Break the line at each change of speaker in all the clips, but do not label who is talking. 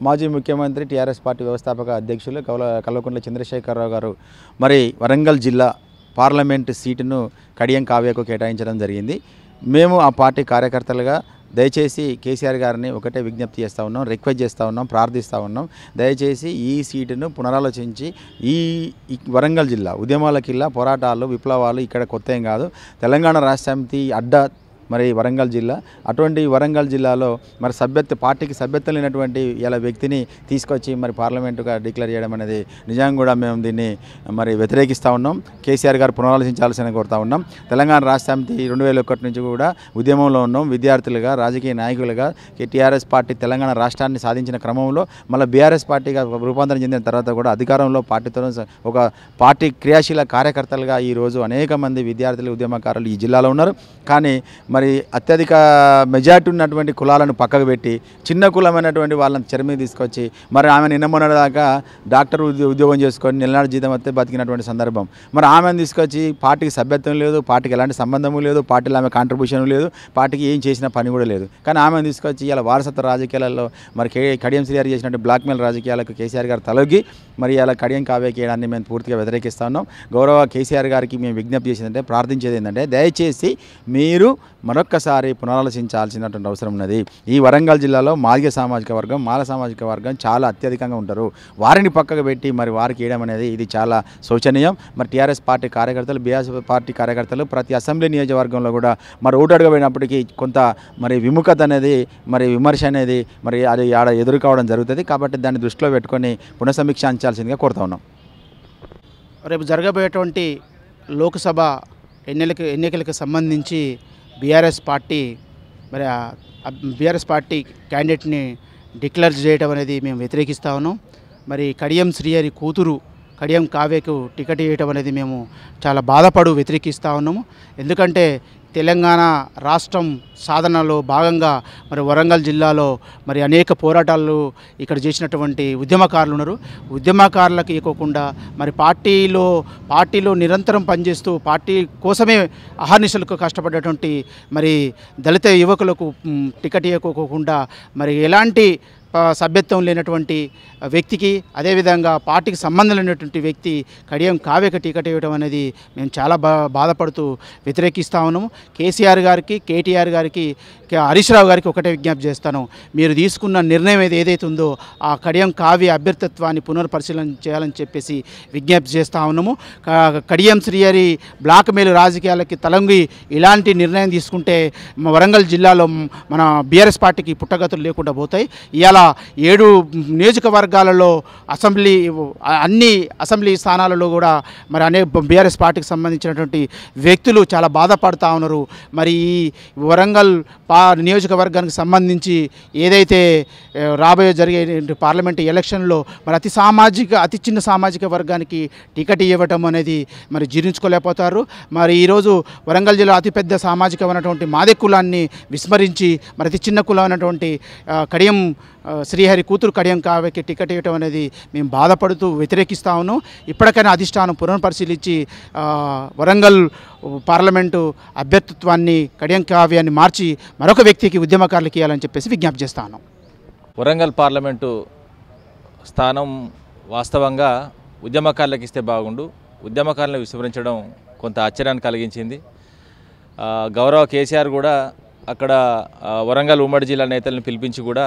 మాజీ ముఖ్యమంత్రి TRS party వ్యవస్థాపక అధ్యక్షులు కల్వకుంట్ల చంద్రశేఖరరావు గారు మరి వరంగల్ జిల్లా పార్లమెంటు సీటును కడియం కావ్యకు కేటాయించడం జరిగింది. మేము ఆ పార్టీ కార్యకర్తలుగా దయచేసి కేసీఆర్ గారిని ఒకటే విజ్ఞప్తి చేస్తూ ఉన్నాం, రిక్వెస్ట్ చేస్తూ ఉన్నాం, ప్రార్థిస్తూ ఉన్నాం. దయచేసి ఈ సీటును పునరాలోచించి ఈ వరంగల్ జిల్లా ఉద్యమాలకిల్లా పోరాటాలు విప్లవాలు ఇక్కడ కొత్త ఏం కాదు. తెలంగాణ రాష్ట్ర సమితి అడ్డా మరి వరంగల్ జిల్లా, అటువంటి వరంగల్ జిల్లాలో మరి పార్టీకి సభ్యత్వం లేనటువంటి ఇలా వ్యక్తిని తీసుకొచ్చి మరి పార్లమెంటుగా డిక్లేర్ చేయడం అనేది నిజంగా కూడా మేము దీన్ని మరి వ్యతిరేకిస్తూ ఉన్నాం. కేసీఆర్ గారు పునరాలోచించాల్సిన కోరుతూ ఉన్నాం. తెలంగాణ రాష్ట్ర సమితి 2001 నుంచి కూడా ఉద్యమంలో ఉన్నాం. విద్యార్థులుగా, రాజకీయ నాయకులుగా టీఆర్ఎస్ పార్టీ తెలంగాణ రాష్ట్రాన్ని సాధించిన క్రమంలో మళ్ళీ బీఆర్ఎస్ పార్టీగా రూపాంతరం చెందిన తర్వాత కూడా అధికారంలో పార్టీతో ఒక పార్టీ క్రియాశీల కార్యకర్తలుగా ఈరోజు అనేక మంది విద్యార్థులు, ఉద్యమకారులు ఈ జిల్లాలో ఉన్నారు. కానీ మరి అత్యధిక మెజార్టీ ఉన్నటువంటి కులాలను పక్కకు పెట్టి చిన్న కులమైనటువంటి వాళ్ళని చెర మీద తీసుకొచ్చి మరి ఆమె నిన్నమొన్నదాకా డాక్టర్ ఉద్యోగం చేసుకొని నెలనాడు జీతం వస్తే బతికినటువంటి సందర్భం. మరి ఆమెను తీసుకొచ్చి పార్టీకి సభ్యత్వం లేదు, పార్టీకి ఎలాంటి సంబంధము లేదు, పార్టీలో ఆమె కాంట్రిబ్యూషన్ లేదు, పార్టీకి ఏం చేసిన పని కూడా లేదు. కానీ ఆమెను తీసుకొచ్చి ఇలా వారసత్వ రాజకీయాలలో మరి కడియం శ్రీహరి చేసినట్టు బ్లాక్మెయిల్ రాజకీయాలకు కేసీఆర్ గారు తలొగ్గి మరి ఇలా కడియం కావ్య చేయడాన్ని మేము పూర్తిగా వ్యతిరేకిస్తా ఉన్నాం. గౌరవ కేసీఆర్ గారికి మేము విజ్ఞప్తి చేసిందంటే, ప్రార్థించేది ఏంటంటే, దయచేసి మీరు మరొక్కసారి పునరాలోచించాల్సినటువంటి అవసరం ఉన్నది. ఈ వరంగల్ జిల్లాలో మాదిగ సామాజిక వర్గం, మాల సామాజిక వర్గం చాలా అత్యధికంగా ఉంటారు. వారిని పక్కకు పెట్టి మరి వారికి వేయడం అనేది ఇది చాలా శోచనీయం. మరి టీఆర్ఎస్ పార్టీ కార్యకర్తలు, బీఆర్ఎస్ పార్టీ కార్యకర్తలు ప్రతి అసెంబ్లీ నియోజకవర్గంలో కూడా మరి ఓటడుగా పోయినప్పటికీ కొంత మరి విముఖత అనేది, మరి విమర్శ అనేది మరి అది ఆడ ఎదురు కావడం జరుగుతుంది. కాబట్టి దాన్ని దృష్టిలో పెట్టుకొని పునఃసమీక్ష అంచాల్సిందిగా కోరుతా ఉన్నాం.
రేపు జరగబోయేటువంటి లోక్సభ ఎన్నికలకు సంబంధించి బీఆర్ఎస్ పార్టీ మరి బీఆర్ఎస్ పార్టీ క్యాండిడేట్ని డిక్లేర్ చేయడం అనేది మేము వ్యతిరేకిస్తా ఉన్నాం. మరి కడియం శ్రీహరి కూతురు కడియం కావ్యకు టికెట్ ఇవ్వడం అనేది మేము చాలా వ్యతిరేకిస్తూ ఉన్నాము. ఎందుకంటే తెలంగాణ రాష్ట్రం సాధనలో భాగంగా మరి వరంగల్ జిల్లాలో మరి అనేక పోరాటాలు ఇక్కడ చేసినటువంటి ఉద్యమకారులు ఉన్నారు. ఉద్యమకారులకు ఇవ్వకుండా మరి పార్టీలో నిరంతరం పనిచేస్తూ పార్టీ కోసమే అహర్నిశలకు కష్టపడ్డటువంటి మరి దళిత యువకులకు టికెట్ ఇవ్వకోకుండా మరి ఎలాంటి సభ్యత్వం లేనటువంటి వ్యక్తికి, అదేవిధంగా పార్టీకి సంబంధం లేనటువంటి వ్యక్తి కడియం కావ్యకు టికెట్ ఇవ్వడం అనేది మేము చాలా బాధపడుతూ వ్యతిరేకిస్తూ ఉన్నాము. కేసీఆర్ గారికి, కేటీఆర్ గారికి, హరీష్ రావు గారికి ఒకటే విజ్ఞప్తి చేస్తాను. మీరు తీసుకున్న నిర్ణయం ఏదైతే ఉందో ఆ కడియం కావ్య అభ్యర్థిత్వాన్ని పునర్పరిశీలన చేయాలని చెప్పేసి విజ్ఞప్తి చేస్తూ ఉన్నాము. కడియం శ్రీహరి బ్లాక్ మెయిల్ రాజకీయాలకి తలంగి ఇలాంటి నిర్ణయం తీసుకుంటే వరంగల్ జిల్లాలో మన బీఆర్ఎస్ పార్టీకి పుట్టగతులు లేకుండా పోతాయి. ఇవాళ 7 నియోజకవర్గాలలో అన్ని అసెంబ్లీ స్థానాలలో కూడా మరి అనేక బీఆర్ఎస్ పార్టీకి సంబంధించినటువంటి వ్యక్తులు చాలా బాధపడుతూ ఉన్నారు. మరి ఈ వరంగల్ నియోజకవర్గానికి సంబంధించి ఏదైతే రాబోయే జరిగే పార్లమెంటు ఎలక్షన్లో మరి అతి చిన్న సామాజిక వర్గానికి టికెట్ ఇవ్వటం అనేది మరి జీర్ణించుకోలేకపోతారు. మరి ఈరోజు వరంగల్ జిల్లా అతిపెద్ద సామాజికమైనటువంటి మాదిగ కులాన్ని విస్మరించి మరి అతి చిన్న కులమైనటువంటి కడియం శ్రీహరి కూతురు కడియం కావ్యకి టికెట్ ఇవ్వటం అనేది మేము బాధపడుతూ వ్యతిరేకిస్తా ఉన్నాం. ఇప్పటికైనా అధిష్టానం పునఃపరిశీలించి వరంగల్ పార్లమెంటు అభ్యర్థిత్వాన్ని కడియం కావ్యాన్ని మార్చి మరొక వ్యక్తికి ఉద్యమకారులకు ఇవ్వాలని చెప్పేసి విజ్ఞప్తి చేస్తా ఉన్నాం.
వరంగల్ పార్లమెంటు స్థానం వాస్తవంగా ఉద్యమకారులకు ఇస్తే బాగుండు. ఉద్యమకారులను విస్మరించడం కొంత ఆశ్చర్యాన్ని కలిగించింది. గౌరవ కేసీఆర్ కూడా అక్కడ వరంగల్ ఉమ్మడి జిల్లా నేతలను పిలిపించి కూడా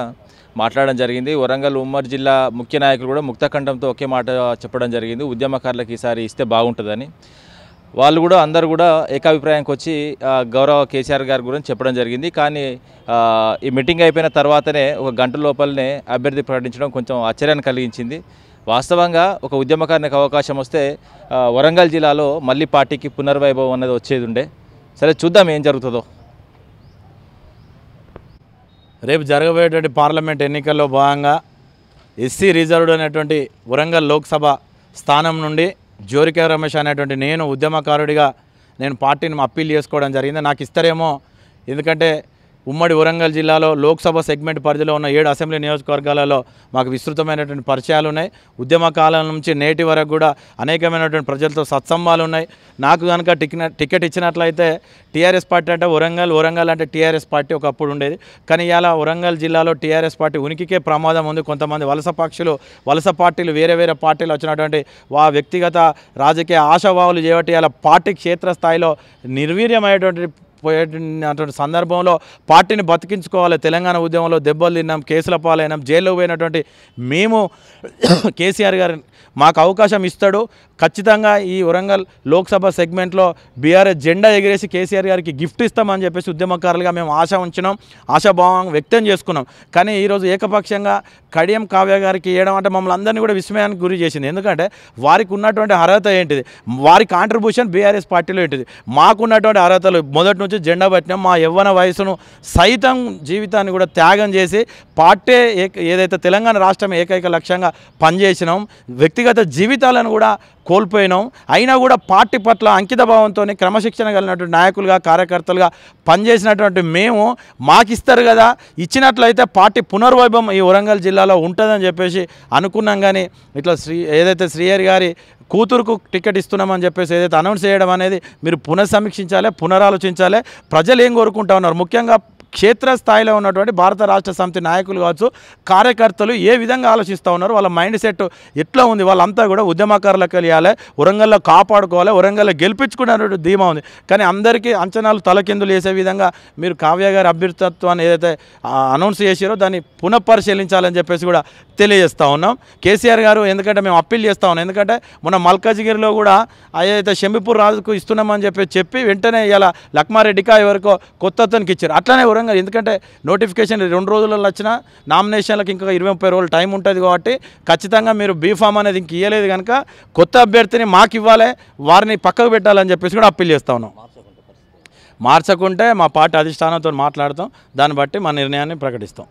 మాట్లాడడం జరిగింది. వరంగల్ ఉమ్మడి జిల్లా ముఖ్య నాయకులు కూడా ముక్తకంఠంతో ఒకే మాట చెప్పడం జరిగింది, ఉద్యమకారులకు ఈసారి ఇస్తే బాగుంటుందని. వాళ్ళు కూడా అందరూ కూడా ఏకాభిప్రాయానికి వచ్చి గౌరవ కేసీఆర్ గారి గురించి చెప్పడం జరిగింది. కానీ ఈ మీటింగ్ అయిపోయిన తర్వాతనే ఒక గంట లోపలనే అభ్యర్థి ప్రకటించడం కొంచెం ఆశ్చర్యాన్ని కలిగించింది. వాస్తవంగా ఒక ఉద్యమకారునికి అవకాశం వస్తే వరంగల్ జిల్లాలో మళ్ళీ పార్టీకి పునర్వైభవం అనేది వచ్చేది ఉండే. సరే, చూద్దాం ఏం జరుగుతుందో.
రేపు జరగబోయేటువంటి పార్లమెంట్ ఎన్నికల్లో భాగంగా ఎస్సీ రిజర్వ్డ్ అనేటువంటి వరంగల్ లోక్సభ స్థానం నుండి జోరికే రమేష్ అనేటువంటి నేను ఉద్యమకారుడిగా పార్టీని అప్పీల్ చేసుకోవడం జరిగింది. నాకు ఇస్తారేమో, ఎందుకంటే ఉమ్మడి వరంగల్ జిల్లాలో లోక్సభ సెగ్మెంట్ పరిధిలో ఉన్న 7 అసెంబ్లీ నియోజకవర్గాలలో మాకు విస్తృతమైనటువంటి పరిచయాలు ఉన్నాయి. ఉద్యమ కాలం నుంచి నేటి వరకు కూడా అనేకమైనటువంటి ప్రజలతో సత్సంబాలు ఉన్నాయి. నాకు కనుక టికెట్ ఇచ్చినట్లయితే టీఆర్ఎస్ పార్టీ అంటే వరంగల్ అంటే టీఆర్ఎస్ పార్టీ ఒకప్పుడు ఉండేది. కానీ ఇలా వరంగల్ జిల్లాలో టీఆర్ఎస్ పార్టీ ఉనికికే ప్రమాదం ఉంది. కొంతమంది వలస పార్టీలు వేరే పార్టీలు వచ్చినటువంటి వ్యక్తిగత రాజకీయ ఆశావాహులు చేయబట్టి ఇలా పార్టీ క్షేత్రస్థాయిలో నిర్వీర్యమైనటువంటి పోయేటువంటి సందర్భంలో పార్టీని బతికించుకోవాలి. తెలంగాణ ఉద్యమంలో దెబ్బలు తిన్నాం, కేసుల పాలైనాం, జైల్లో పోయినటువంటి మేము కేసీఆర్ గారు మాకు అవకాశం ఇస్తాడు, ఖచ్చితంగా ఈ వరంగల్ లోక్సభ సెగ్మెంట్లో బీఆర్ఎస్ జెండా ఎగిరేసి కేసీఆర్ గారికి గిఫ్ట్ ఇస్తామని చెప్పేసి ఉద్యమకారులుగా మేము ఆశాభావం వ్యక్తం చేసుకున్నాం. కానీ ఈరోజు ఏకపక్షంగా కడియం కావ్య గారికి ఇవ్వడం అంటే మమ్మల్ని అందరినీ కూడా విస్మయానికి గురి చేసింది. ఎందుకంటే వారికి ఉన్నటువంటి అర్హత ఏంటిది, వారి కాంట్రిబ్యూషన్ బీఆర్ఎస్ పార్టీలో ఏంటిది, మాకున్నటువంటి అర్హతలు మొదటి నుంచి జెండా పట్టినాం. మా యవ్వన వయసును సైతం జీవితాన్ని కూడా త్యాగం చేసి పార్టీ ఏదైతే తెలంగాణ రాష్ట్రం ఏకైక లక్ష్యంగా పనిచేసినాం, వ్యక్తిగత జీవితాలను కూడా కోల్పోయినాం. అయినా కూడా పార్టీ పట్ల అంకిత భావంతో క్రమశిక్షణ కలిగినటువంటి నాయకులుగా కార్యకర్తలుగా పనిచేసినటువంటి మేము మాకిస్తారు కదా, ఇచ్చినట్లయితే పార్టీ పునర్వైభవం ఈ వరంగల్ జిల్లాలో ఉంటుందని చెప్పేసి అనుకున్నాం. కానీ ఇట్లా ఏదైతే శ్రీహరి గారి కూతురుకు టికెట్ ఇస్తున్నామని చెప్పేసి ఏదైతే అనౌన్స్ చేయడం అనేది మీరు పునఃసమీక్షించాలి, పునరాలోచించాలి. ప్రజలు ఏం కోరుకుంటా ఉన్నారు, ముఖ్యంగా క్షేత్రస్థాయిలో ఉన్నటువంటి భారత రాష్ట్ర సమితి నాయకులు కావచ్చు, కార్యకర్తలు ఏ విధంగా ఆలోచిస్తూ ఉన్నారు, వాళ్ళ మైండ్ సెట్ ఎట్లా ఉంది, వాళ్ళంతా కూడా ఉద్యమకారులకు వెళ్ళాలి, వరంగల్లో కాపాడుకోవాలి, వరంగల్లో గెలిపించుకునేటువంటి ధీమా ఉంది. కానీ అందరికీ అంచనాలు తలకిందులు వేసే విధంగా మీరు కావ్య గారి అభ్యర్థిత్వాన్ని ఏదైతే అనౌన్స్ చేసారో దాన్ని పునఃపరిశీలించాలని చెప్పేసి కూడా తెలియజేస్తూ ఉన్నాం. కేసీఆర్ గారు ఎందుకంటే మేము అప్పీల్ చేస్తూ ఉన్నాం, ఎందుకంటే మన మల్కాజిగిరిలో కూడా ఏదైతే షంబిపూర్ రాజుకు ఇస్తున్నామని చెప్పి వెంటనే ఇలా లక్మారెడ్డికా ఎవరికో కొత్త అతనికి ఇచ్చారు. అట్లనే వరంగల్ ఎందుకంటే నోటిఫికేషన్ 2 రోజులలో వచ్చిన నామినేషన్లకు ఇంకా 20-30 రోజులు టైం ఉంటుంది కాబట్టి ఖచ్చితంగా మీరు బీఫామ్ అనేది ఇంక ఇవ్వలేదు కనుక కొత్త అభ్యర్థిని మాకు ఇవ్వాలి, వారిని పక్కకు పెట్టాలని చెప్పేసి కూడా అప్పీల్ చేస్తూ ఉన్నాం. మార్చకుంటే మా పార్టీ అధిష్టానంతో మాట్లాడతాం, దాన్ని బట్టి మా నిర్ణయాన్ని ప్రకటిస్తాం.